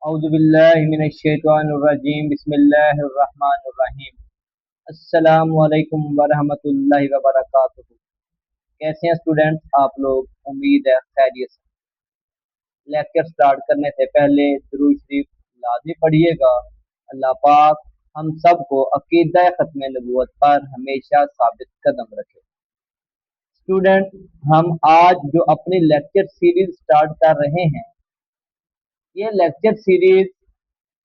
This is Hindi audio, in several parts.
औज़ुबिल्लाहिमिनश्शैतानिर्रजीम बिस्मिल्लाहिर्रहमानिर्रहीम। अस्सलामु अलैकुम वरहमतुल्लाहि वबरकातुहू। कैसे हैं स्टूडेंट्स आप लोग? उम्मीद है खैरियत से। लेक्चर स्टार्ट करने से पहले दुरूद शरीफ लाज़मी पढ़िएगा। अल्लाह पाक हम सबको अकीदा ख़त्म नबूवत पर हमेशा साबित कदम रखे। स्टूडेंट, हम आज जो अपनी लेक्चर सीरीज स्टार्ट कर रहे हैं, ये लेक्चर सीरीज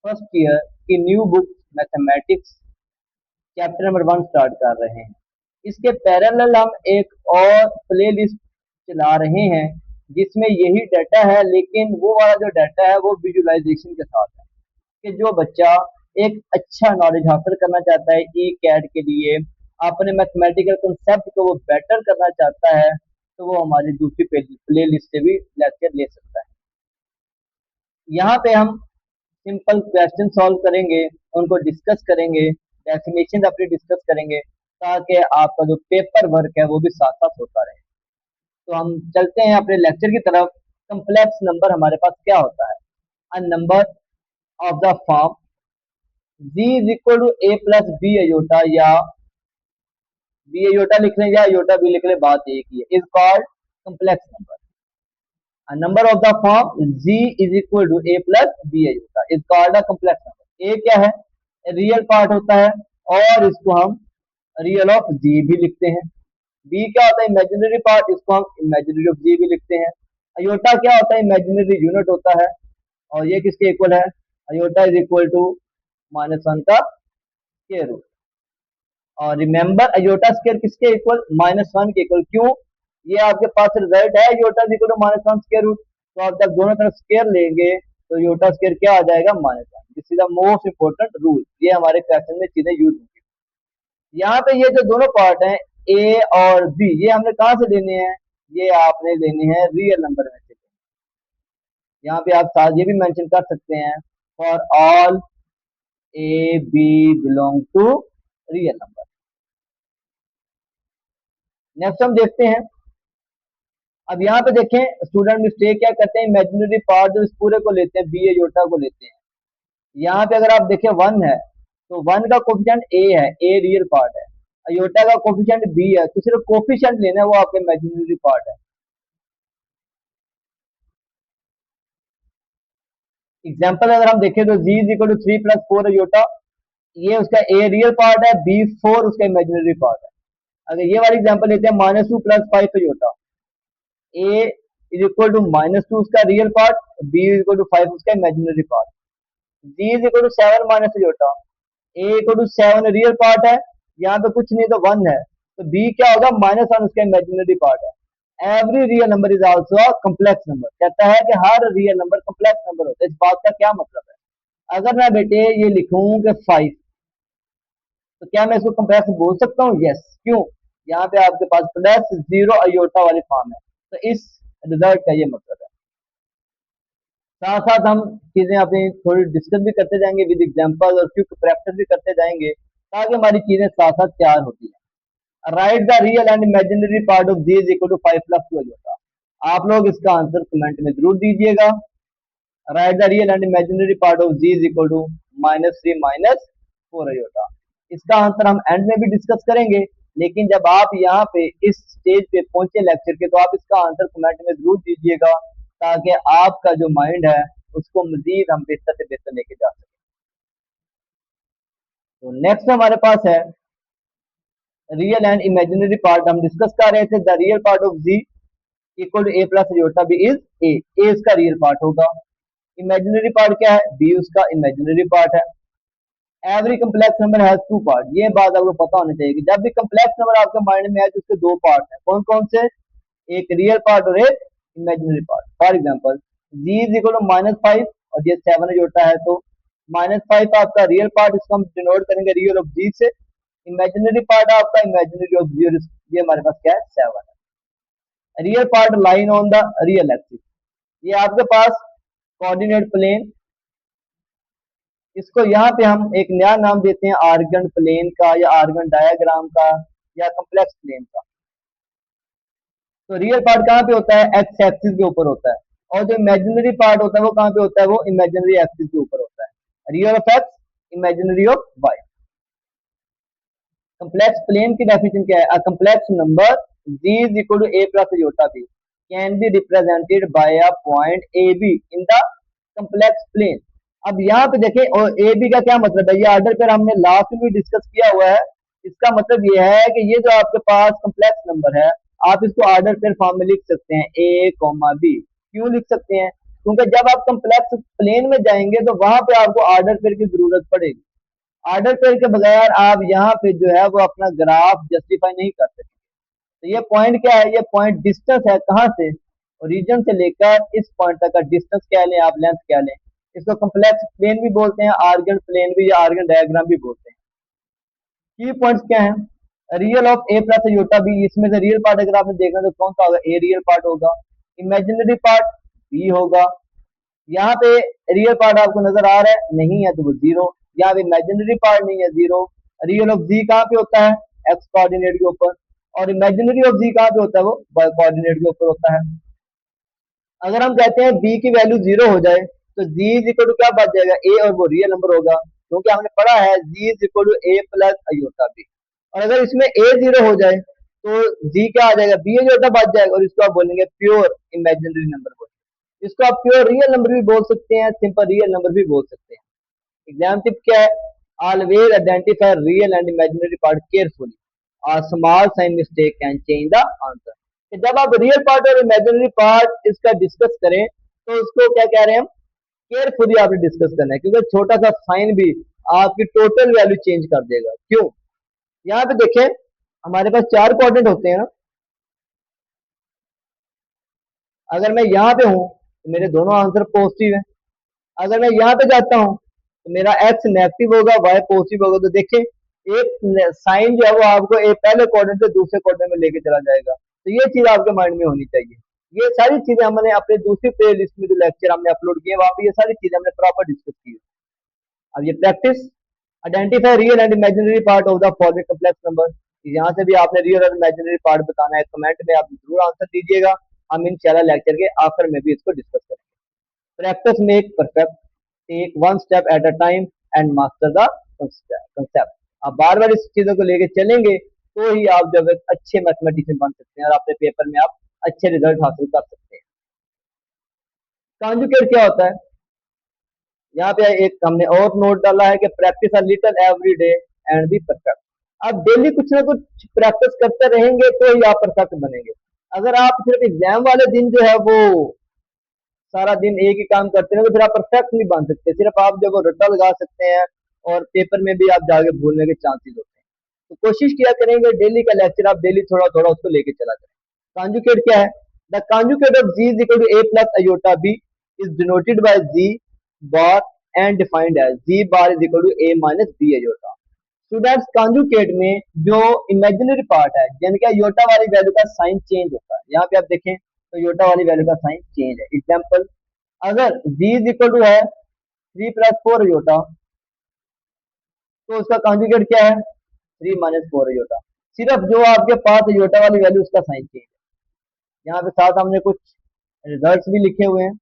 फर्स्ट ईयर की new book mathematics chapter number 1 start कर रहे हैं। इसके पैरेलल हम एक और प्लेलिस्ट चला रहे हैं जिसमें यही डाटा है, लेकिन वो वाला जो डाटा है वो विजुअलाइजेशन के साथ है कि जो बच्चा एक अच्छा नॉलेज हासिल करना चाहता है ई कैट के लिए, अपने मैथमेटिकल कंसेप्ट को वो बेटर करना चाहता है, तो वो हमारी दूसरी प्ले लिस्ट से भी लेक्चर ले सकता है। यहाँ पे हम सिंपल क्वेश्चन सॉल्व करेंगे, उनको डिस्कस करेंगे, डेफिनेशन अपनी डिस्कस करेंगे, ताकि आपका जो पेपर वर्क है वो भी साथ साथ होता रहे। तो हम चलते हैं अपने लेक्चर की तरफ। कम्प्लेक्स नंबर हमारे पास क्या होता है? A number of the form g is equal to a plus B iota, या बी अयोटा लिख लें या अयोटा बी लिख लें, बात एक ही है, is called complex number. A number of the form g is equal to a plus b iota is called a complex number। a क्या है? रियल पार्ट होता है, और इसको हम रियल ऑफ g भी लिखते हैं। b क्या होता है? इमेजिनरी पार्ट, इसको हम इमेजिनरी ऑफ g भी लिखते हैं। अयोटा क्या होता है? इमेजिनरी यूनिट होता है, और ये किसके इक्वल है? अयोटा इज इक्वल टू -1 का स्क्वायर रूट। और रिमेंबर, अयोटा स्क्वायर किसके इक्वल? -1 के इक्वल। क्यों? ये आपके पास रिजल्ट है iota equal to -1 square root, तो आप जब दोनों तरफ स्क्वायर लेंगे तो योटा स्क्वायर क्या आ जाएगा? -1। This is the most important rule, ये हमारे क्वेश्चन में चीजें यूज होंगी। यहाँ पे ये जो दोनों पार्ट हैं ए और बी, ये हमने कहाँ से लेने हैं? ये आपने लेने हैं रियल नंबर में से। यहाँ पे आप साथ ये भी मेंशन कर सकते हैं, for all a b belong to real number. Next हम देखते हैं। अब यहाँ पे देखें, स्टूडेंट मिस्टेक क्या करते हैं? इमेजिनरी पार्ट जो इस पूरे को लेते हैं, बी अयोटा को लेते हैं। यहाँ पे अगर आप देखें 1 है, तो 1 का कोफिशिएंट ए है, ए रियल पार्ट है। अयोटा का कोफिशिएंट बी है, तो सिर्फ कोफिशिएंट लेना है, वो आपके इमेजिनरी पार्ट है। एग्जाम्पल अगर हम देखें तो Z is equal to 3 plus 4 iota, ये उसका ए रियल पार्ट है, बी 4 उसका इमेजिनरी पार्ट है। अगर ये वाली एग्जाम्पल लेते हैं -2 plus 5 iota, a is equal to -2 उसका real part, b is equal to 5 उसका imaginary part. G is equal to 7 minus iota, a equal to 7 real part है, यहाँ पे कुछ नहीं तो 1 है, तो बी क्या होगा? -1 उसका इमेजिनरी पार्ट है। Every real number is also a complex number, कहता है कि हर रियल नंबर कम्प्लेक्स नंबर होता है। इस बात का क्या मतलब है? अगर मैं बेटे ये लिखूं कि 5, तो क्या मैं इसको कम्प्लेक्स बोल सकता हूँ? यस। क्यों? यहाँ पे आपके पास प्लस 0 अयोटा वाली फॉर्म है, तो इस रिजल्ट का ये मतलब है। साथ साथ हम चीजें अपनी थोड़ी डिस्कस भी करते जाएंगे विद एग्जांपल, और क्विक प्रैक्टिस भी करते जाएंगे, ताकि हमारी चीजें साथ साथ तैयार होती हैं। Write the real and imaginary part of g is equal to 5 plus 2 होता। आप लोग इसका आंसर कमेंट में जरूर दीजिएगा। Write the real and imaginary part of g is equal to -3 minus 4 iota. इसका आंसर हम एंड में भी डिस्कस करेंगे, लेकिन जब आप यहाँ पे इस स्टेज पे पहुंचे लेक्चर के, तो आप इसका आंसर कमेंट में जरूर दीजिएगा, ताकि आपका जो माइंड है उसको मजीद हम बेहतर से बेहतर लेके जा सकें। तो नेक्स्ट हमारे पास है रियल एंड इमेजिनरी पार्ट। हम डिस्कस कर रहे थे the real part of Z equal to A plus iota B is A. A इसका रियल पार्ट होगा। इमेजिनरी पार्ट क्या है? बी उसका इमेजिनरी पार्ट है। Every complex number has 2 part, ये बात आपको पता होनी चाहिए कि जब भी कम्प्लेक्स नंबर आपके माइंड में है तो उसके 2 पार्ट हैं। कौन कौन से? एक रियल पार्ट और एक imaginary part. For example, g is equal to -5 और ये 7 जोड़ता है, तो -5 आपका रियल पार्ट, इसको हम डिनोट करेंगे रियल ऑफ जी से। इमेजिनरी पार्ट आपका इमेजिनरी ऑफ जी, ये हमारे पास क्या है? 7 है। Real part line on the real axis, ये आपके पास कोऑर्डिनेट प्लेन, इसको यहाँ पे हम एक नया नाम देते हैं आर्गन प्लेन का, या आर्गन डायग्राम का, या कम्प्लेक्स प्लेन का। तो रियल पार्ट कहाँ पे होता है? एक्स एक्सिस के ऊपर होता है। और जो इमेजिनरी पार्ट होता है वो कहाँ पे होता है, वो इमेजिनरी एक्सिस के ऊपर होता है। Real of X, imaginary of Y. Complex plane की डेफिनेशन क्या है? A complex number g is equal to a plus iota b can be represented by a point A B in the complex plane. अब यहाँ पे देखें, और ए बी का क्या मतलब है, ये ऑर्डर पर हमने लास्ट में भी डिस्कस किया हुआ है। इसका मतलब ये है कि ये जो आपके पास कंप्लेक्स नंबर है, आप इसको ऑर्डर पेयर फॉर्म में लिख सकते हैं ए कॉमा बी। क्यों लिख सकते हैं? क्योंकि जब आप कंप्लेक्स प्लेन में जाएंगे तो वहां पे आपको ऑर्डर पेयर की जरूरत पड़ेगी। ऑर्डर पेयर के बगैर आप यहाँ पे जो है वो अपना ग्राफ जस्टिफाई नहीं कर सकते। तो ये पॉइंट क्या है? ये पॉइंट डिस्टेंस है, कहाँ से? ओरिजिन से लेकर इस पॉइंट तक का डिस्टेंस क्या लें, आप लेंथ क्या लें। इसको कम्प्लेक्स प्लेन भी बोलते हैं, आर्गन प्लेन भी या आर्गन डायग्राम भी बोलते हैं। की पॉइंट्स क्या है? Real of a plus iota b, इसमें से रियल पार्ट अगर आपने देखना तो कौन सा होगा? ए रियल पार्ट होगा। इमेजिनरी पार्ट बी होगा। यहाँ पे रियल पार्ट आपको नजर आ रहा है, नहीं है तो वो जीरो। यहाँ पे इमेजिनरी पार्ट नहीं है, जीरो। रियल ऑफ जी कहाँ पे होता है? एक्स कोऑर्डिनेट के ऊपर। और इमेजिनरी ऑफ जी कहाँ पे होता है? वो वाई कोऑर्डिनेट के ऊपर होता है। अगर हम कहते हैं बी की वैल्यू जीरो हो जाए तो जी इज इक्वल टू क्या बच जाएगा? ए, और वो रियल नंबर होगा, क्योंकि हमने पढ़ा है Z is equal to A plus iota B. और अगर इसमें ए जीरो हो जाए तो जी क्या आ जाएगा? बी अयोटा बच जाएगा, और इसको आप बोलेंगे प्योर इमेजिनरी नंबर बोलेंगे। इसको आप प्योर रियल नंबर भी बोल सकते हैं, सिंपल रियल नंबर भी बोल सकते हैं। एग्जाम टिप क्या है? Always identify real and imaginary part carefully. A small sign mistake can change the answer। कि जब आप रियल पार्ट और इमेजिनरी पार्ट इसका डिस्कस करें तो उसको क्या कह रहे हैं हम? केयरफुली आपने डिस्कस करना है, क्योंकि छोटा सा साइन भी आपकी टोटल वैल्यू चेंज कर देगा। क्यों? यहाँ पे देखें, हमारे पास चार कोऑर्डिनेट होते हैं ना। अगर मैं यहाँ पे हूँ तो मेरे दोनों आंसर पॉजिटिव है। अगर मैं यहाँ पे जाता हूँ तो मेरा एक्स नेगेटिव होगा, वाई पॉजिटिव होगा। तो देखिए, एक साइन जो है वो आपको एक पहले कोऑर्डिनेट से दूसरे कोऑर्डिनेट में लेके चला जाएगा। तो ये चीज आपके माइंड में होनी चाहिए। ये सारी चीजें हमने अपने दूसरी प्ले लिस्ट में जो लेक्चर हमने अपलोड किए वहां पे ये सारी चीजें हमने प्रॉपर डिस्कस की है। अब ये practice, identify real and imaginary part of the following complex number. यहाँ से भी आपने रियल और इमेजिनरी पार्ट बताना है, कमेंट में आप जरूर आंसर दीजिएगा। हम इंशाल्लाह लेक्चर के आखिर में भी इसको डिस्कस करेंगे। Practice make perfect, take one step at a time and master the concept. आप बार बार इस चीजों को लेके चलेंगे तो ही आप जब एक अच्छे मैथमेटिशियन बन सकते हैं और अपने पेपर में आप अच्छे रिजल्ट हासिल कर सकते हैं। कॉन्जुगेट क्या होता है? यहाँ पे एक हमने और नोट डाला है कि practice a little every day and be perfect. आप डेली कुछ ना कुछ प्रैक्टिस करते रहेंगे तो ही आप परफेक्ट बनेंगे। अगर आप सिर्फ एग्जाम वाले दिन जो है वो सारा दिन एक ही काम करते हैं तो फिर आप परफेक्ट नहीं बन सकते। सिर्फ आप जब वो रट्टा लगा सकते हैं और पेपर में भी आप जाके भूलने के चांसेस होते हैं। तो कोशिश किया करेंगे डेली का लेक्चर आप डेली थोड़ा थोड़ा उसको लेके चला करें। कॉन्जुगेट क्या है? The conjugate of g is equal to A plus iota B is denoted by g bar and defined as g bar is equal to a minus B iota. Students, conjugate में जो इमेजिनरी पार्ट है यानी कि अयोटा वाली वैल्यू का साइन चेंज होता है। यहाँ पे आप देखें तो योटा वाली वैल्यू का साइन चेंज है। एग्जाम्पल, अगर g इज इक्वल टू है 3 + 4 योटा तो उसका कॉन्जुगेट क्या है? 3 - 4 योटा। सिर्फ जो आपके पास योटा वाली वैल्यू उसका साइन चेंज है। यहाँ पे साथ हमने कुछ रिजल्ट्स भी लिखे हुए हैं।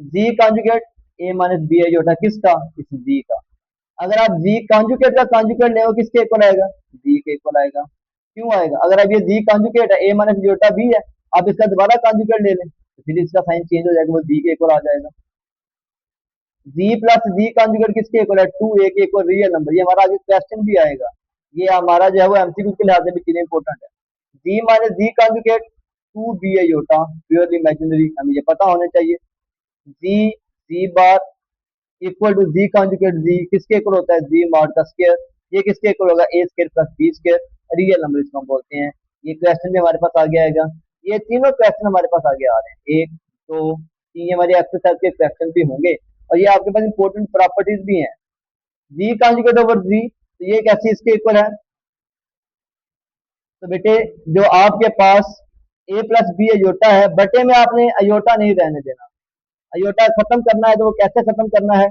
Z conjugate a minus B iota किसका? इस जी का। अगर आप जी कॉन्जुगेट का कॉन्जुगेट ले किसके इक्वल आएगा? जी के इक्वल आएगा। क्यों आएगा? अगर अब ये जी कॉन्जुगेट है, a माइनस योटा बी है, आप इसका दोबारा कॉन्जुगेट ले लें तो फिर इसका साइन चेंज हो जाएगा, वो जी के इक्वल आ जाएगा। जी प्लस जी कॉन्जुगेट किसके इक्वल है? 2a के इक्वल रियल नंबर। ये हमारा आगे क्वेश्चन भी आएगा। ये हमारा जो है वो एमसीक्यू के लिहाज से भी चीजें इंपॉर्टेंट है। Z minus Z conjugate 2b iota purely imaginary, हमें ये पता होना चाहिए। Z Z bar equal to Z conjugate Z किसके इक्वल होता है? जी मॉड का स्क्वायर। ये किसके इक्वल होगा? A square plus B square real number इसको हम बोलते हैं। ये क्वेश्चन भी हमारे पास आगे आएगा। ये तीनों क्वेश्चन हमारे पास आगे आ रहे हैं, 1 2 3। ये हमारे एक्सरसाइज के क्वेश्चन भी होंगे और ये आपके पास इंपॉर्टेंट प्रॉपर्टीज भी हैं। जी कॉन्जुगेट ओवर जी, तो ये कैसे इसके इक्वल है? तो बेटे, जो आपके पास ए प्लस बी अयोटा है, बटे में आपने अयोटा नहीं रहने देना। अयोटा खत्म करना है तो वो कैसे खत्म करना है?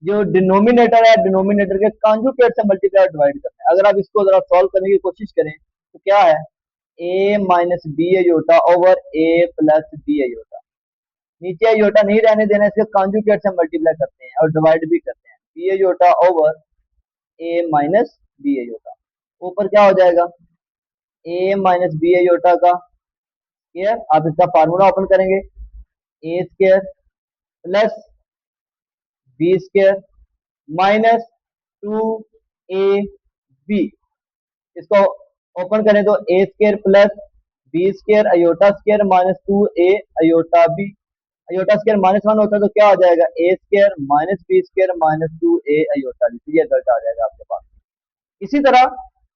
जो डिनोमिनेटर है, डिनोमिनेटर के कॉन्जुगेट से मल्टीप्लाई डिवाइड करना है। अगर आप इसको जरा सॉल्व करने की कोशिश करें तो क्या है? ए माइनस बी अयोटा ओवर ए प्लस बी अयोटा। नीचे अयोटा नहीं रहने देना, इसके कॉन्जुगेट से मल्टीप्लाई करते हैं और डिवाइड भी करते हैं। B iota over A minus B iota, ऊपर क्या हो जाएगा, ए माइनस बी अयोटा का स्क्वायर। आप इसका फार्मूला ओपन करेंगे, A square plus B square minus 2ab। इसको ओपन करें तो A square plus B square iota square minus 2a iota B. Iota square -1 होता है तो क्या आ जाएगा, A square minus B square minus 2a iota B. ये रिजल्ट आ जाएगा आपके पास। इसी तरह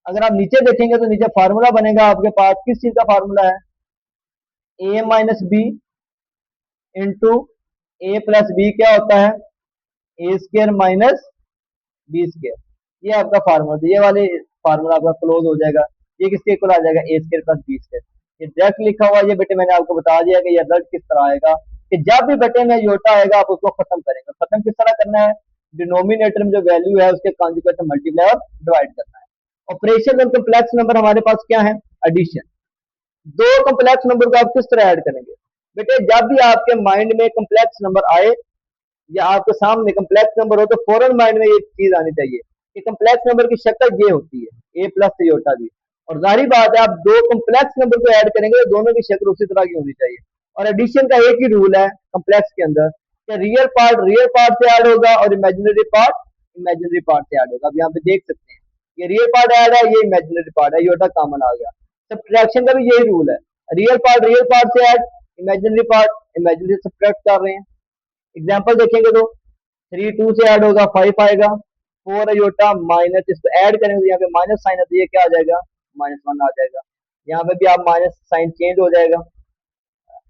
अगर आप नीचे देखेंगे तो नीचे फार्मूला बनेगा आपके पास, किस चीज का फार्मूला है, ए माइनस बी इंटू ए प्लस बी क्या होता है, ए स्क्वायर माइनस बी स्क्वायर। ये आपका फार्मूला, ये वाले फार्मूला आपका क्लोज हो जाएगा। ये किसके इक्वल आ जाएगा, A square plus B square. ये डायरेक्ट लिखा हुआ है, ये बेटे मैंने आपको बता दिया कि ये रिजल्ट किस तरह आएगा, कि जब भी बेटे में योटा आएगा आप उसको खत्म करेंगे। खत्म किस तरह करना है, डिनोमिनेटर में जो वैल्यू है उसके कॉन्जुगेट से मल्टीप्लाई और डिवाइड करना है। ऑपरेशन में कम्प्लेक्स नंबर हमारे पास क्या है, एडिशन। दो कम्प्लेक्स नंबर को आप किस तरह ऐड करेंगे, बेटे जब भी आपके माइंड में कम्प्लेक्स नंबर आए या आपके सामने कम्प्लेक्स नंबर हो तो फौरन माइंड में ये चीज आनी चाहिए कि कम्प्लेक्स नंबर की शक्ल ये होती है, ए प्लस योटा बी। और जाहिर बात है आप दो कम्प्लेक्स नंबर को ऐड करेंगे तो दोनों की शक्ल उसी तरह की होनी चाहिए। और एडिशन का एक ही रूल है कम्प्लेक्स के अंदर कि रियल पार्ट से ऐड होगा और इमेजिनरी पार्ट से ऐड होगा। अब यहाँ पे देख सकते हैं ये रियल पार्ट ऐड है, ये इमेजिनरी पार्ट है, योटा कॉमन आ गया। सब्ट्रैक्शन का भी यही रूल है, रियल पार्ट से ऐड, इमेजिनरी पार्ट इमेजिनरी से सब्ट्रैक्ट कर रहे हैं। एग्जाम्पल देखेंगे तो 3 2 से ऐड होगा 5 आएगा, 4 अयोटा माइनस, इसको ऐड करेंगे तो यहाँ पे माइनस साइन है तो ये क्या आ जाएगा, -1 आ जाएगा। यहाँ पे भी आप माइनस साइन चेंज हो जाएगा,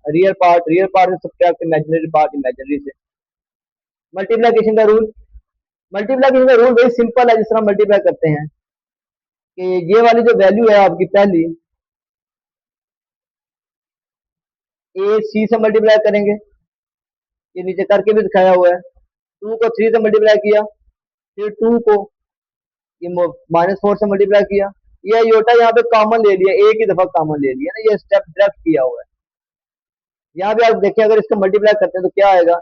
रियल पार्ट से सब्ट्रैक्ट इमेजिनरी पार्ट इमेजिनरी से। मल्टीप्लिकेशन का रूल, मल्टीप्लिकेशन का रूल वेरी सिंपल है। जिस तरह मल्टीप्लाई करते हैं कि ये वाली जो वैल्यू है आपकी पहली, ए सी से मल्टीप्लाई करेंगे, ये नीचे करके भी दिखाया हुआ है। 2 को 3 से मल्टीप्लाई किया, फिर 2 को ये -4 से मल्टीप्लाई किया। ये योटा यहाँ पे कॉमन ले लिया, एक ही दफा कॉमन ले लिया ना, ये स्टेप डायरेक्ट किया हुआ है। यहाँ पे आप देखिए अगर इसको मल्टीप्लाई करते हैं तो क्या आएगा,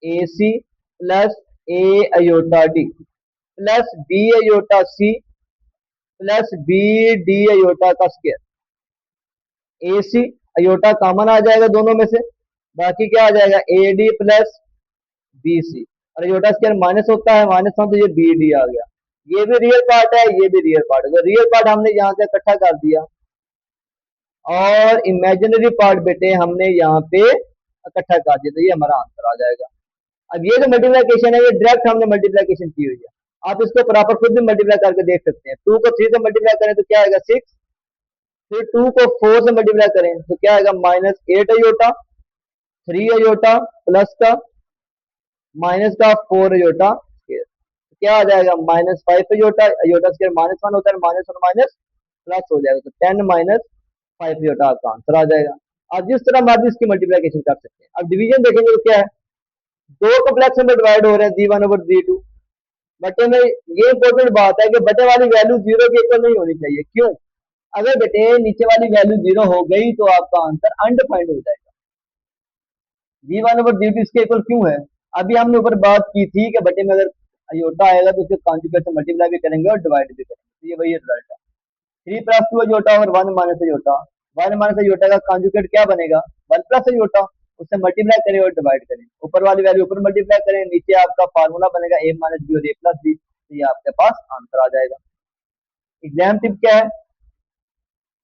A C plus A iota D plus B iota C plus B D iota का square. A C iota common आ जाएगा दोनों में से, बाकी क्या आ जाएगा, A D plus B C. और अयोटा स्क्वायर माइनस होता है, -1 तो ये बी डी आ गया। ये भी रियल पार्ट है, ये भी रियल पार्ट है। रियल पार्ट हमने यहाँ से इकट्ठा कर दिया और इमेजिनरी पार्ट बेटे हमने यहाँ पे इकट्ठा कर दिया, तो ये हमारा आंसर आ जाएगा। अब ये जो मल्टीप्लिकेशन है ये डायरेक्ट हमने मल्टीप्लिकेशन की हुई है। आप इसको प्रॉपर खुद भी मल्टीप्लाई करके देख सकते हैं। 2 को 3 से मल्टीप्लाई करें तो क्या आएगा 6, फिर 2 को 4 से मल्टीप्लाई करें तो क्या आएगा -8 अयोटा, 3 अयोटा प्लस का माइनस का 4 अयोटा स्क्वायर, क्या आ जाएगा -5 अयोटा, अयोटा स्क्वायर -1 होता है, माइनस और माइनस प्लस हो जाएगा तो 10 -5 अयोटा आपका आंसर आ जाएगा। आप जिस तरह मर्जी इसकी मल्टीप्लिकेशन कर सकते हैं। अब डिवीजन देखेंगे तो क्या है, दो कम्प्लेक्स नंबर डिवाइड हो रहे हैं d1 ओवर d2। बटे में ये इंपॉर्टेंट बात है कि बटे वाली वैल्यू 0 के इक्वल नहीं होनी चाहिए। क्यों, अगर बेटे नीचे वाली वैल्यू 0 हो गई तो आपका आंसर अनडिफाइंड हो जाएगा। d1 ओवर d2 इसके इक्वल क्यों है, अभी हमने ऊपर बात की थी कि बटे में अगर अयोटा आएगा तो उसके कॉन्जुगेट से मल्टीप्लाई भी करेंगे और डिवाइड भी करेंगे, तो ये वही रिजल्ट है। 3 + 2 अयोटा और 1 - अयोटा, 1 - अयोटा का कॉन्जुगेट क्या बनेगा, 1 + अयोटा, उससे मल्टीप्लाई करें और डिवाइड करें, ऊपर वाली वैल्यू ऊपर मल्टीप्लाई करें, नीचे आपका फार्मूला बनेगा a - b और a + b, तो ये आपके पास आंसर आ जाएगा। एग्जाम टिप क्या है,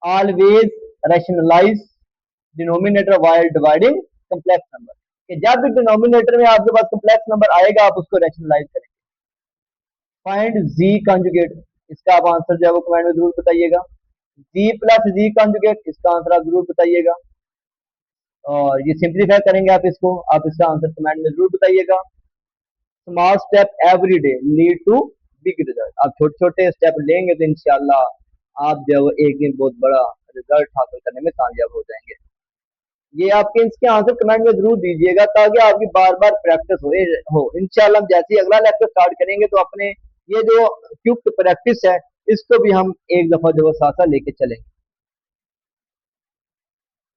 always rationalise denominator while dividing complex number, कि जब भी डिनोमिनेटर में आपके पास कम्प्लेक्स नंबर आएगा आप उसको रैशनलाइज करेंगे। फाइंड जी कॉन्जुगेट, इसका आप आंसर जो है वो कमेंट में जरूर बताइएगा। जी प्लस जी कॉन्जुगेट, इसका आंसर आप जरूर बताइएगा। और ये सिंप्लीफाई करेंगे आप इसको, आप इसका आंसर कमेंट में जरूर बताइएगा। Small step every day lead to big result, आप छोटे छोटे स्टेप लेंगे तो इंशाल्लाह आप जो है वो एक दिन बहुत बड़ा रिजल्ट हासिल करने में कामयाब हो जाएंगे। ये आपके इसके आंसर कमेंट में जरूर दीजिएगा ताकि आपकी बार बार प्रैक्टिस हो। इंशाल्लाह हम जैसे ही अगला लेक्चर स्टार्ट करेंगे तो अपने ये जो क्विक प्रैक्टिस है इसको भी हम एक दफा जो साथ साथ लेके चलेंगे।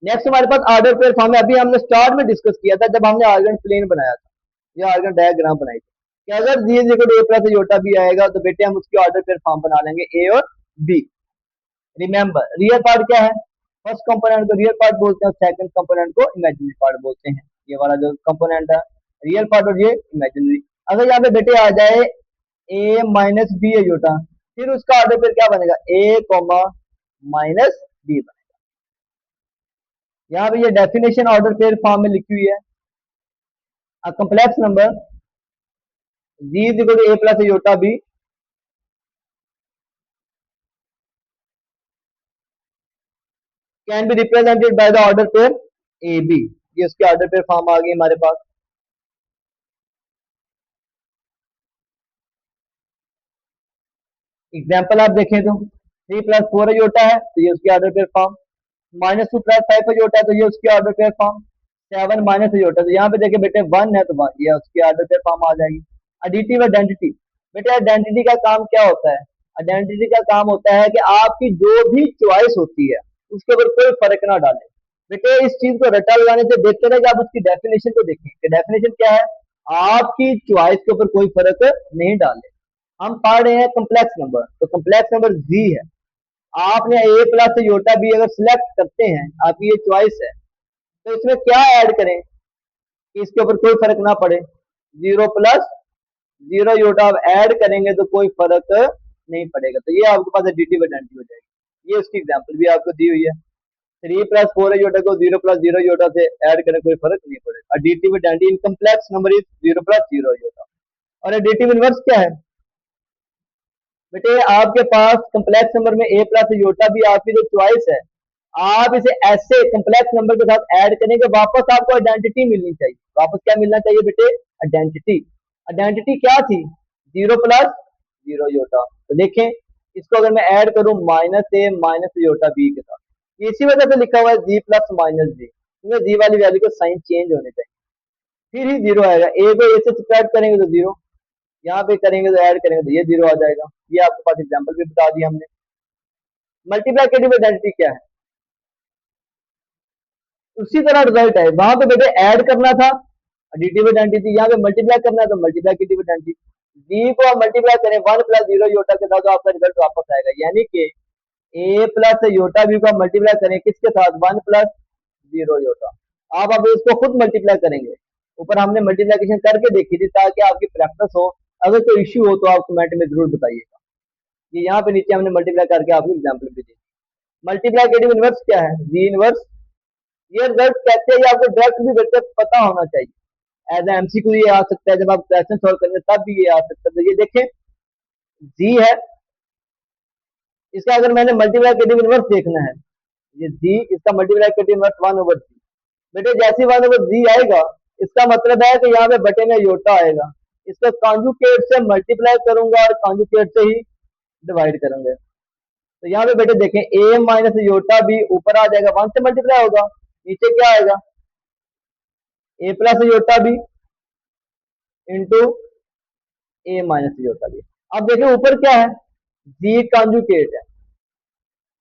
नेक्स्ट हमारे पास ऑर्डर पेयर फॉर्म है। अभी हमने स्टार्ट में डिस्कस किया था जब हमने आर्गन प्लेन बनाया था या आर्गन डायग्राम बनाई थी कि अगर Z is equal to A plus iota B आएगा तो बेटे हम उसकी ऑर्डर पेयर फॉर्म बना लेंगे ए और बी। रिमेंबर रियल पार्ट क्या है, फर्स्ट कंपोनेंट को रियल पार्ट बोलते हैं, सेकंड कंपोनेंट को इमेजिनरी पार्ट बोलते हैं। ये वाला जो कंपोनेंट है रियल पार्ट और ये इमेजिनरी। अगर यहाँ पे बेटे आ जाए ए माइनस बी योटा, फिर उसका ऑर्डर पेयर क्या बनेगा, ए कॉमा माइनस बी बनेगा। यहाँ पे ये डेफिनेशन ऑर्डर पेयर फॉर्म में लिखी हुई है। A complex number g is equal to a plus iota b can be represented by the order pair ab। ये उसके ऑर्डर पेयर फॉर्म आ गई हमारे पास। एग्जाम्पल आप देखें तो 3 प्लस 4 योटा है तो ये उसकी order pair form, -2 plus 5 iota है तो ये उसकी order pair form, 7 minus iota तो यहाँ पे देखे बेटे 1 है तो 1 ये उसकी ऑर्डर पेयर फॉर्म आ जाएगी। एडिटिव आइडेंटिटी, बेटे आइडेंटिटी का काम क्या होता है, आइडेंटिटी का काम होता है कि आपकी जो भी चॉइस होती है उसके ऊपर कोई फर्क ना डाले। बेटे इस चीज को रटा लगाने से देखते रहे कि आप उसकी डेफिनेशन को देखें कि डेफिनेशन क्या है, आपकी चॉइस के ऊपर कोई फर्क नहीं डाले। हम पढ़ रहे हैं कम्प्लेक्स नंबर, तो कम्प्लेक्स नंबर जी है, आपने ए प्लस योटा बी अगर सिलेक्ट करते हैं, आपकी ये चॉइस है, तो इसमें क्या ऐड करें कि इसके ऊपर कोई फर्क ना पड़े, 0 प्लस 0 योटा आप ऐड करेंगे तो कोई फर्क नहीं पड़ेगा। तो ये आपके पास एडिटिव आइडेंटिटी हो जाएगी। ये उसकी एग्जांपल भी आपको दी हुई है, 3 प्लस 4 योटा को 0 प्लस 0 योटा से ऐड करें कोई फर्क नहीं पड़ेगा। Additive identity in complex number is 0 plus 0 iota. और एडिटिव इनवर्स क्या है बेटे, आपके पास कम्प्लेक्स नंबर में ए प्लस योटा भी आपकी जो चॉइस है, आप इसे ऐसे कम्प्लेक्स नंबर के साथ ऐड करेंगे, वापस आपको आइडेंटिटी मिलनी चाहिए। वापस क्या मिलना चाहिए बेटे, आइडेंटिटी। आइडेंटिटी क्या थी, 0 प्लस 0 योटा। तो देखें इसको अगर मैं ऐड करूं माइनस ए माइनस योटा बी के साथ, इसी वजह से लिखा हुआ है जी प्लस माइनस जी, क्योंकि जी वाली वैल्यू का साइन चेंज होने चाहिए, फिर ही जीरो आएगा। ए को ए से सब्ट्रैक्ट करेंगे तो जीरो, यहाँ पे करेंगे तो ऐड करेंगे तो ये जीरो आ जाएगा। ये आपके पास एग्जांपल भी बता दिया हमने। मल्टीप्लिकेटिव आइडेंटिटी क्या है, उसी तरह रिजल्ट है, वहां पे बेटे ऐड करना था एडिटिव आइडेंटिटी, यहाँ पे मल्टीप्लाई करना है तो मल्टीप्लिकेटिव आइडेंटिटी। जी को आप मल्टीप्लाई करें 1 प्लस 0 योटा के साथ तो आपका रिजल्ट वापस आएगा, यानी कि ए प्लस योटा बी को आप मल्टीप्लाई करें किसके साथ, 1 प्लस 0 योटा। आप अब इसको खुद मल्टीप्लाई करेंगे, ऊपर हमने मल्टीप्लिकेशन करके देखी थी ताकि आपकी प्रैक्टिस हो, अगर कोई इश्यू हो तो आप कमेंट में जरूर बताइएगा। ये यहाँ पे नीचे हमने मल्टीप्लाई करके आपको एग्जाम्पल भी दी। मल्टीप्लिकेटिव इनवर्स क्या है, जी इनवर्स। ये रिजल्ट कहते हैं, आपको डायरेक्ट भी बेटर पता होना चाहिए, एज एमसीक्यू ये आ सकता है, जब आप क्वेश्चन सॉल्व करेंगे तब भी ये आ सकता है। तो ये देखें जी है, इसका अगर मैंने मल्टीप्लिकेटिव इनवर्स देखना है, ये जी, इसका मल्टीप्लिकेटिव इनवर्स 1/जी। बेटे जैसे 1/जी आएगा, इसका मतलब है कि यहाँ पे बटे में योटा आएगा, इसका कॉन्जुकेट से मल्टीप्लाई करूंगा और कॉन्जुकेट से ही डिवाइड करूंगा। तो यहाँ पे बेटे देखें ए माइनस योटा बी ऊपर आ जाएगा, 1 से मल्टीप्लाई होगा, नीचे क्या आएगा, ए प्लस योटा बी इंटू ए माइनस योटा बी। अब देखें ऊपर क्या है, जी कॉन्जुकेट है,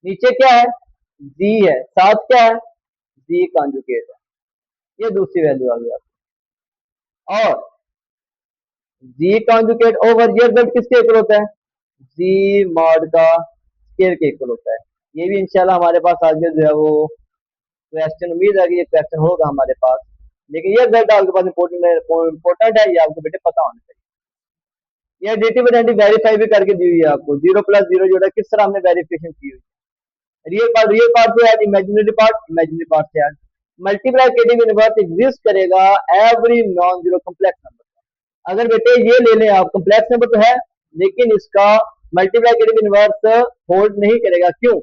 नीचे क्या है, जी है, साथ क्या है, जी कॉन्जुकेट है। ये दूसरी वैल्यू आ गई आपकी। और जी कॉन्जुकेट ओवर ये रिजल्ट किसके इक्वल होता है, जी मॉड का स्केयर के इक्वल होता है। ये भी इंशाल्लाह हमारे पास आगे जो है वो क्वेश्चन, उम्मीद है कि ये क्वेश्चन होगा हमारे पास, लेकिन ये रिजल्ट आपके पास इंपॉर्टेंट है, ये आपको बेटे पता होना चाहिए। ये एडिटिव आइडेंटिटी वेरीफाई भी करके दी हुई है आपको, 0 प्लस 0 जोड़ा किस तरह हमने वेरिफिकेशन की हुई है। रियल पार्ट से ऐड, इमेजिनरी पार्ट से ऐड। मल्टीप्लिकेटिव इनवर्स एग्जिस्ट करेगा every non zero complex number. अगर बेटे ये ले लें आप, कम्प्लेक्स नंबर तो है लेकिन इसका मल्टीप्लिकेटिव इनवर्स होल्ड नहीं करेगा, क्यों,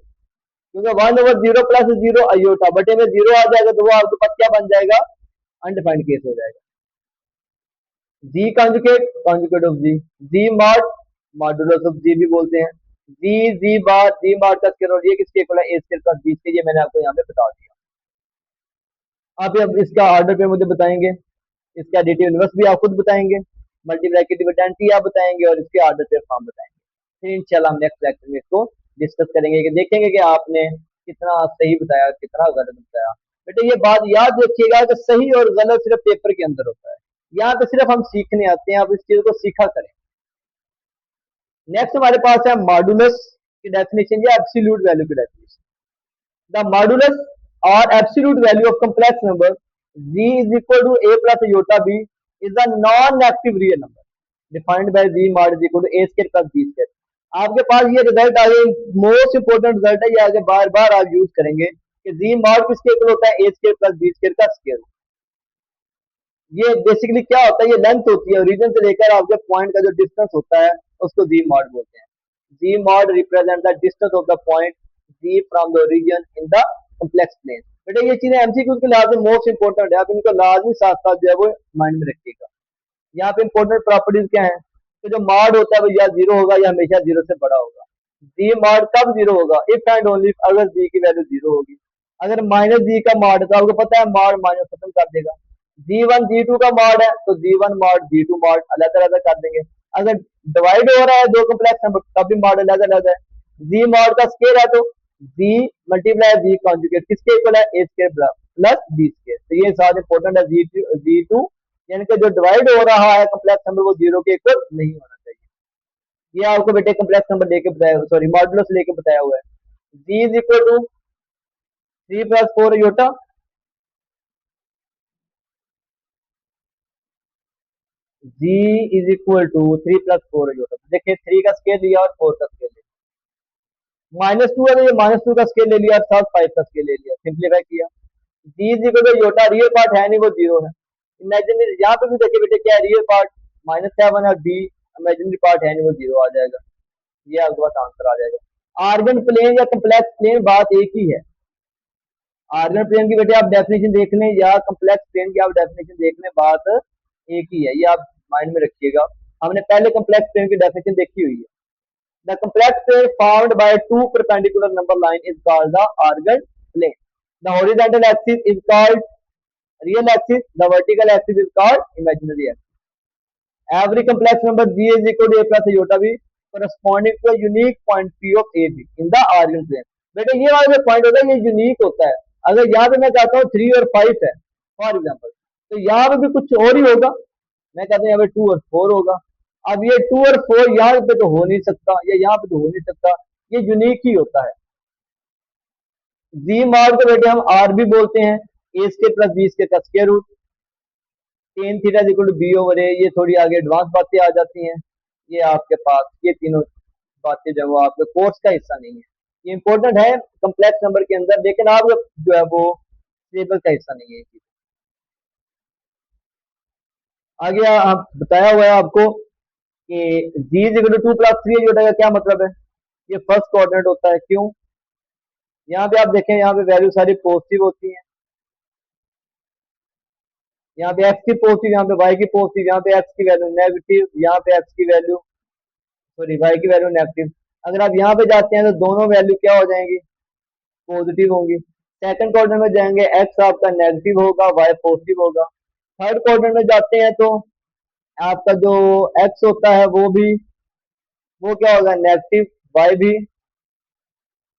क्योंकि 1/0 प्लस 0 अयोटा बटे में 0 आ जाएगा तो वो आपके पास क्या बन जाएगा, अनडिफाइंड केस हो जाएगा। Z conjugate of Z, Z mod modulus of Z भी बोलते हैं, जी बार का स्क्वायर, और ये किसके इक्वल है, ए स्क्वायर प्लस बी स्क्वायर। ये मैंने आपको यहाँ पे बता दिया। आप अब इसका ऑर्डर पे मुझे बताएंगे, इसका एडिटिव इनवर्स भी आप खुद बताएंगे, मल्टीप्लिकेटिव आइडेंटिटी आप बताएंगे और इसके ऑर्डर पे फॉर्म बताएंगे। फिर इंशाल्लाह हम नेक्स्ट लेक्चर में इसको डिस्कस करेंगे कि देखेंगे कि आपने कितना सही बताया कितना गलत बताया। बेटे ये बात याद रखिएगा कि सही और गलत सिर्फ पेपर के अंदर होता है, यहाँ पे सिर्फ हम सीखने आते हैं, आप इस चीज को सीखा करें। नेक्स्ट हमारे पास है मॉडुलस की डेफिनेशन या एब्सोल्यूट वैल्यू की डेफिनेशन। द मॉडुलस और absolute value of complex number g is equal to a plus iota b is a non-negative real number defined by g mod is equal to a square plus b square। आपके पास ये रिजल्ट आगे मोस्ट इंपोर्टेंट रिजल्ट है, ये आगे बार बार आप यूज करेंगे कि जी मॉड किसके इक्वल होता है, ए स्क्वायर प्लस बी स्क्वायर का स्क्वायर। ये बेसिकली क्या होता है, ये लेंथ होती है ओरिजिन से लेकर आपके पॉइंट का जो डिस्टेंस होता है उसको जी मॉड बोलते हैं। Z mod represent the distance of the point Z from the origin in the complex plane. बेटा ये चीजें एमसीक्यू के लिहाज से मोस्ट इंपोर्टेंट है, आप इनको लाजमी साथ साथ जो है वो माइंड में रखिएगा। यहाँ पे इंपॉर्टेंट प्रॉपर्टीज क्या है, तो जो मॉड होता है वो या जीरो होगा या हमेशा जीरो से बड़ा होगा। जी मॉड कब जीरो होगा, इफ एंड ओनली अगर जी की वैल्यू जीरो होगी। अगर माइनस जी का मॉड है तो आपको पता है मॉड माइनस खत्म कर देगा। जी वन जी टू का मॉड है तो Z one mod Z two mod अलग अलग कर देंगे। अगर डिवाइड हो रहा है दो कॉम्प्लेक्स नंबर तब भी मॉड अलग अलग है। जी मॉड का स्केयर है तो जी मल्टीप्लाई जी कॉन्जुगेट किसके इक्वल है, ए स्केयर प्लस बी स्केयर। तो ये साथ इंपॉर्टेंट है, जी टू यानी कि जो डिवाइड हो रहा है कॉम्प्लेक्स नंबर वो जीरो के इक्वल नहीं होना चाहिए। ये आपको बेटे कॉम्प्लेक्स नंबर लेके बताया, सॉरी मॉडुलस लेके बताया हुआ है। Z is equal to 3 + 4 iota, Z is equal to 3 + 4 iota. देखिए 3 का स्केयर लिया और 4 का स्केयर लिया, -2 है तो ये -2 का स्केयर ले लिया और साथ 5 का स्केयर ले लिया, सिंप्लीफाई किया। Z is equal to iota, real part है नहीं वो जीरो है। इमेजिनरी यहाँ पे भी देखिए बेटे क्या है, रियल पार्ट -7 और बी इमेजिनरी पार्ट है नहीं वो जीरो आ जाएगा। ये आपके पास आंसर आ जाएगा। आर्गन प्लेन या कम्प्लेक्स प्लेन बात एक ही है। आर्गन प्लेन की बेटे आप डेफिनेशन देख लें या कम्प्लेक्स प्लेन की आप डेफिनेशन देख लें, बात एक ही है, ये आप माइंड में रखिएगा। हमने पहले कम्प्लेक्स प्लेन की डेफिनेशन देखी हुई है। The complex plane found by two perpendicular number line is called the Argand plane. The horizontal axis is called real axis, the vertical axis is called imaginary axis. Every complex number g is equal to a plus iota b corresponding to a unique point p of a b in the origin plane। बेटे ये वाला जो पॉइंट होता है ये यूनिक होता है। अगर यहाँ पे मैं कहता हूँ 3 और 5 है फॉर एग्जाम्पल, तो यहाँ पे भी कुछ और ही होगा। मैं कहता हूँ यहाँ पे 2 और 4 होगा। अब ये 2 और 4 यहाँ पे तो हो नहीं सकता, या यहाँ पे तो हो नहीं सकता, ये यूनिक ही होता है। जी मॉड को बेटे हम आर भी बोलते हैं, A square plus B square का square root. Tan theta equal to B over A, ये थोड़ी आगे एडवांस बातें आ जाती हैं। ये आपके पास ये तीनों बातें जो वो आपके कोर्स का हिस्सा नहीं है, ये इंपॉर्टेंट है कम्प्लेक्स नंबर के अंदर, लेकिन आप जो है वो सिलेबस का हिस्सा नहीं है। आगे आप बताया हुआ है आपको कि जी इज इक्वल टू 2 + 3 जो का क्या मतलब है, ये फर्स्ट कोऑर्डिनेट होता है। क्यों, यहाँ पे आप देखें यहाँ पे वैल्यू सारी पॉजिटिव होती है, यहाँ पे एक्स की पॉजिटिव, यहाँ पे वाई की पॉजिटिव, यहाँ पे एक्स की वैल्यू नेगेटिव, यहाँ पे एक्स की वैल्यू सॉरी वाई की वैल्यू नेगेटिव। अगर आप यहाँ पे जाते हैं तो दोनों वैल्यू क्या हो जाएंगी, पॉजिटिव होंगी। सेकंड क्वाड्रेंट में जाएंगे एक्स आपका नेगेटिव होगा, वाई पॉजिटिव होगा। थर्ड क्वाड्रेंट में जाते हैं तो आपका जो एक्स होता है वो क्या होगा, नेगेटिव, वाई भी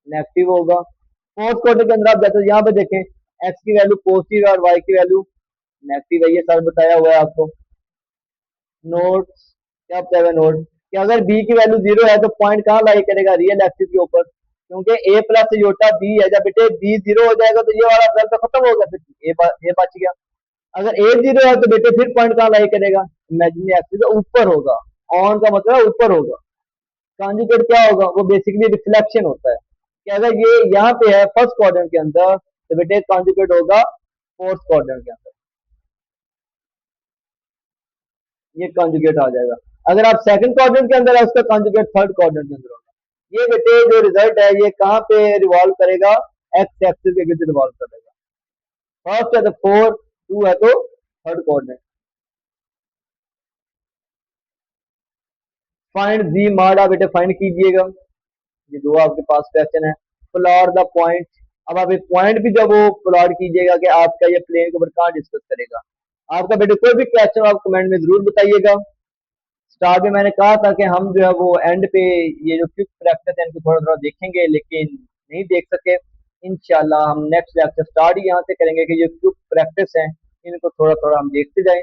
नेगेटिव होगा। फोर्थ क्वाड्रेंट के अंदर आप जाते हो, यहाँ पे देखें एक्स की वैल्यू पॉजिटिव है और वाई की वैल्यू नेगेटिव है, ये सर बताया हुआ है आपको। नोट्स क्या बताया हुआ नोट कि अगर बी की वैल्यू जीरो है तो पॉइंट कहाँ लाई करेगा, रियल एक्सिस के ऊपर, क्योंकि ए प्लस योटा बी है। जब बेटे बी जीरो हो जाएगा तो ये वाला रिजल्ट तो खत्म हो गया, फिर ए बच गया। अगर ए जीरो है तो बेटे फिर पॉइंट कहाँ लाई करेगा, इमेजिनरी एक्सिस के ऊपर होगा। ऑन का मतलब ऊपर होगा। कॉन्जुगेट क्या होगा, वो बेसिकली रिफ्लेक्शन होता है कि अगर ये यहाँ पे है फर्स्ट क्वाड्रेंट के अंदर तो बेटे कॉन्जुगेट होगा फोर्थ क्वाड्रेंट के अंदर, ये कॉन्जुगेट आ जाएगा। अगर आप सेकंड क्वाड्रेंट के अंदर है उसका कॉन्जुगेट थर्ड क्वाड्रेंट के अंदर होगा। ये बेटे जो रिजल्ट है ये कहाँ पे रिवॉल्व करेगा, एक्स एक्सिस के गिर्द रिवॉल्व करेगा। फर्स्ट है तो 4, 2 है तो थर्ड क्वाड्रेंट। फाइंड जी मॉड, आप बेटे फाइंड कीजिएगा, ये दो आपके पास क्वेश्चन है। प्लॉट द पॉइंट, अब आप एक पॉइंट भी जब वो प्लॉट कीजिएगा कि आपका ये प्लेन के ऊपर कहाँ डिस्कस करेगा। आपका बेटे कोई भी क्वेश्चन आप कमेंट में जरूर बताइएगा। स्टार्ट में मैंने कहा था कि हम जो है वो एंड पे ये जो क्विक प्रैक्टिस है इनको थोड़ा थोड़ा देखेंगे, लेकिन नहीं देख सके। इंशाल्लाह हम नेक्स्ट लेक्चर स्टार्ट ही यहाँ से करेंगे कि जो क्विक प्रैक्टिस है इनको थोड़ा थोड़ा हम देखते जाएं।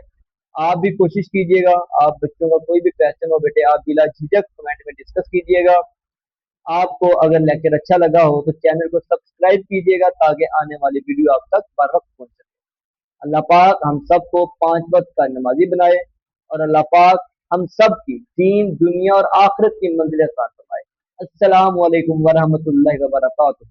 आप भी कोशिश कीजिएगा, आप बच्चों का कोई भी क्वेश्चन हो बेटे आप बिला झिझक कमेंट में डिस्कस कीजिएगा। आपको अगर लेक्चर अच्छा लगा हो तो चैनल को सब्सक्राइब कीजिएगा ताकि आने वाली वीडियो आप तक बर वक्त पहुंच सके। अल्लाह पाक हम सबको 5 वक्त का नमाजी बनाए और अल्लाह पाक हम सब की दीन दुनिया और आखिरत की मंजिलें आसान फरमाए। अस्सलाम वालेकुम वरहमतुल्लाहि वबरकातुहू।